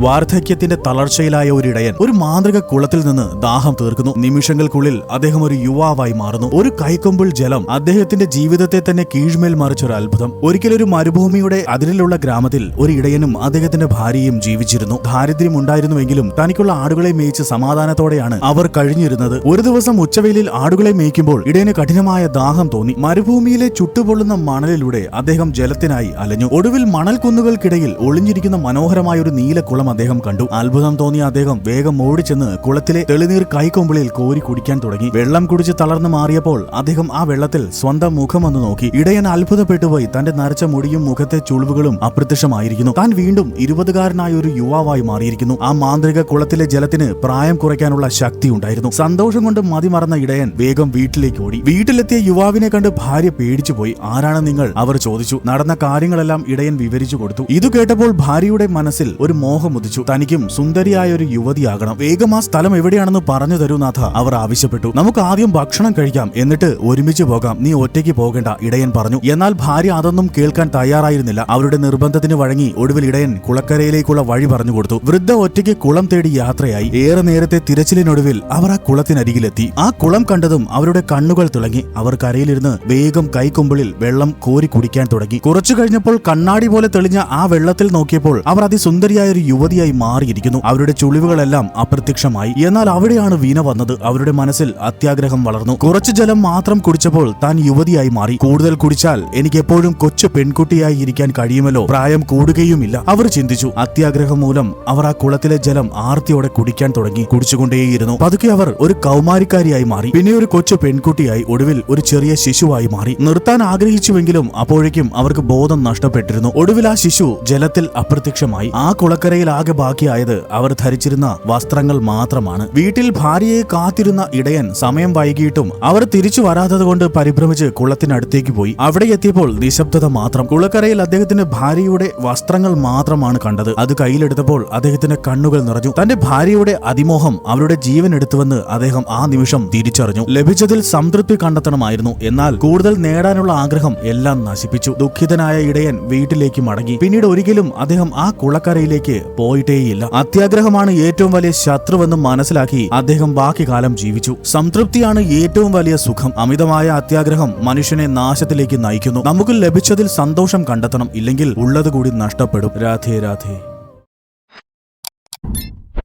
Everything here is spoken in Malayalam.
വാർദ്ധക്യത്തിന്റെ തളർച്ചയിലായ ഒരിടയൻ ഒരു മാന്ത്രിക കുളത്തിൽ നിന്ന് ദാഹം തീർക്കുന്നു. നിമിഷങ്ങൾക്കുള്ളിൽ അദ്ദേഹം ഒരു യുവാവായി മാറുന്നു. ഒരു കൈക്കൊമ്പിൾ ജലം അദ്ദേഹത്തിന്റെ ജീവിതത്തെ തന്നെ കീഴ്മേൽ മറിച്ചൊരു അത്ഭുതം. ഒരിക്കലൊരു മരുഭൂമിയുടെ അതിരിലുള്ള ഗ്രാമത്തിൽ ഒരു ഇടയനും അദ്ദേഹത്തിന്റെ ഭാര്യയും ജീവിച്ചിരുന്നു. ദാരിദ്ര്യം ഉണ്ടായിരുന്നുവെങ്കിലും തനിക്കുള്ള ആടുകളെ മേയിച്ച് സമാധാനത്തോടെയാണ് അവർ കഴിഞ്ഞിരുന്നത്. ഒരു ദിവസം ഉച്ചവെയിലിൽ ആടുകളെ മേയ്ക്കുമ്പോൾ ഇടയന് കഠിനമായ ദാഹം തോന്നി. മരുഭൂമിയിലെ ചുട്ടുപൊള്ളുന്ന മണലിലൂടെ അദ്ദേഹം ജലത്തിനായി അലഞ്ഞു. ഒടുവിൽ മണൽ കുന്നുകൾക്കിടയിൽ ഒളിഞ്ഞിരിക്കുന്ന മനോഹരമായ ഒരു നീലക്കുളം അദ്ദേഹം കണ്ടു. അത്ഭുതം തോന്നിയ അദ്ദേഹം വേഗം ഓടിച്ചെന്ന് കുളത്തിലെ തെളിനീർ കൈക്കൊമ്പിളിൽ കോരി കുടിക്കാൻ തുടങ്ങി. വെള്ളം കുടിച്ച് തളർന്നു മാറിയപ്പോൾ അദ്ദേഹം ആ വെള്ളത്തിൽ സ്വന്തം മുഖമൊന്ന് നോക്കി. ഇടയൻ അത്ഭുതപ്പെട്ടുപോയി. തന്റെ നരച്ച മുടിയും മുഖത്തെ ചുളിവുകളും അപ്രത്യക്ഷമായിരിക്കുന്നു. താൻ വീണ്ടും 20-കാരനായ ഒരു യുവാവായി മാറിയിരിക്കുന്നു. ആ മാന്ത്രിക കുളത്തിലെ ജലത്തിന് പ്രായം കുറയ്ക്കാനുള്ള ശക്തി ഉണ്ടായിരുന്നു. സന്തോഷം കൊണ്ട് മതിമറന്ന ഇടയൻ വേഗം വീട്ടിലേക്ക് ഓടി. വീട്ടിലെത്തിയ യുവാവിനെ കണ്ട് ഭാര്യ പേടിച്ചുപോയി. ആരാണ് നിങ്ങൾ? അവർ ചോദിച്ചു. നടന്ന കാര്യങ്ങളെല്ലാം ഇടയൻ വിവരിച്ചു കൊടുത്തു. ഇത് കേട്ടപ്പോൾ ഭാര്യയുടെ മനസ്സിൽ ഒരു മോഹം ഉദിച്ചു. തനിക്കും സുന്ദരിയായ ഒരു യുവതിയാകണം. വേഗം ആ സ്ഥലം എവിടെയാണെന്ന് പറഞ്ഞു തരൂ നാഥ, അവർ ആവശ്യപ്പെട്ടു. നമുക്ക് ആദ്യം ഭക്ഷണം കഴിക്കാം, എന്നിട്ട് ഒരുമിച്ച് പോകാം. നീ ഒറ്റയ്ക്ക് പോകേണ്ട, ഇടയൻ പറഞ്ഞു. എന്നാൽ ഭാര്യ അതൊന്നും കേൾക്കാൻ തയ്യാറായിരുന്നില്ല. അവരുടെ നിർബന്ധത്തിന് വഴങ്ങി ഒടുവിൽ ഇടയൻ കുളക്കരയിലേക്കുള്ള വഴി പറഞ്ഞു കൊടുത്തു. വൃദ്ധ ഒറ്റയ്ക്ക് കുളം തേടി യാത്രയായി. ഏറെ നേരത്തെ തിരച്ചിലിനൊടുവിൽ അവർ ആ കുളത്തിനരികിലെത്തി. ആ കുളം കണ്ടതും അവരുടെ കണ്ണുകൾ തിളങ്ങി. അവർ കരയിലിരുന്ന് വേഗം കൈക്കൊമ്പിളിൽ വെള്ളം കോരി കുടിക്കാൻ തുടങ്ങി. കുറച്ചു കഴിഞ്ഞപ്പോൾ കണ്ണാടി പോലെ തെളിഞ്ഞ ആ വെള്ളത്തിൽ നോക്കിയപ്പോൾ അവർ അതിസുന്ദരിയായ ഒരു യുവതിയായി മാറിയിരിക്കുന്നു. അവരുടെ ചുളിവുകളെല്ലാം അപ്രത്യക്ഷമായി. എന്നാൽ അവിടെയാണ് വീണ വന്നത്. അവരുടെ മനസ്സിൽ അത്യാഗ്രഹം വളർന്നു. കുറച്ചു ജലം മാത്രം കുടിച്ചപ്പോൾ താൻ യുവതിയായി മാറി. കൂടുതൽ കുടിച്ചാൽ എനിക്ക് എപ്പോഴും കൊച്ചു പെൺകുട്ടിയായി ഇരിക്കാൻ കഴിയുമല്ലോ, പ്രായം കൂടുകയുമില്ല, അവർ ചിന്തിച്ചു. അത്യാഗ്രഹം മൂലം അവർ ആ കുളത്തിലെ ജലം ആർത്തിയോടെ കുടിക്കാൻ തുടങ്ങി. കുടിച്ചുകൊണ്ടേയിരുന്നു. പതുക്കെ അവർ ഒരു കൗമാരിക്കാരിയായി മാറി. പിന്നെ ഒരു കൊച്ചു പെൺകുട്ടിയായി, ഒടുവിൽ ഒരു ചെറിയ ശിശുവായി മാറി. നിർത്താൻ ആഗ്രഹിച്ചുവെങ്കിലും അപ്പോഴേക്കും അവർക്ക് ബോധം നഷ്ടപ്പെട്ടിരുന്നു. ഒടുവിൽ ആ ശിശു ജലത്തിൽ അപ്രത്യക്ഷമായി. ആ കുളക്കരയിൽ ആകെ ബാക്കിയായത് അവർ ധരിച്ചിരുന്ന വസ്ത്രങ്ങൾ മാത്രമാണ്. വീട്ടിൽ ഭാര്യയെ കാത്തിരുന്ന ഇടയൻ സമയം വൈകിയിട്ടും അവർ തിരിച്ചു വരാത്തതുകൊണ്ട് പരിഭ്രമിച്ച് കുളത്തിനടുത്തേക്ക് പോയി. അവിടെ എത്തിയപ്പോൾ നിശബ്ദത മാത്രം. കുളക്കരയിൽ അദ്ദേഹത്തിന്റെ ഭാര്യയുടെ വസ്ത്രങ്ങൾ മാത്രമാണ് കണ്ടത്. അത് കയ്യിലെടുത്തപ്പോൾ അദ്ദേഹത്തിന്റെ കണ്ണുകൾ നിറഞ്ഞു. തന്റെ ഭാര്യയുടെ അതിമോഹം അവരുടെ ജീവൻ എടുത്തുവെന്ന് അദ്ദേഹം ആ നിമിഷം തിരിച്ചറിഞ്ഞു. ലഭിച്ചതിൽ സംതൃപ്തി കണ്ടെത്തണമായിരുന്നു. എന്നാൽ കൂടുതൽ നേടാനുള്ള ആഗ്രഹം എല്ലാം നശിപ്പിച്ചു. ദുഃഖിതനായ ഇടയൻ വീട്ടിലേക്ക് മടങ്ങി. പിന്നീട് ഒരിക്കലും അദ്ദേഹം ആ കുളക്കരയിലേക്ക് പോയിട്ടേയില്ല. അത്യാഗ്രഹമാണ് ഏറ്റവും വലിയ ശത്രുവെന്ന് മനസ്സിലാക്കി അദ്ദേഹം ബാക്കി കാലം ജീവിച്ചു. സംതൃപ്തിയാണ് ഏറ്റവും വലിയ സുഖം. അമിതമായ അത്യാഗ്രഹം മനുഷ്യനെ നാശത്തിലേക്ക് നയിക്കുന്നു. നമുക്ക് ലഭിച്ചതിൽ സന്തോഷം കണ്ടെത്തണം, ഇല്ലെങ്കിൽ ഉള്ളത് കൂടി നഷ്ടപ്പെടും. രാധേ രാധേ.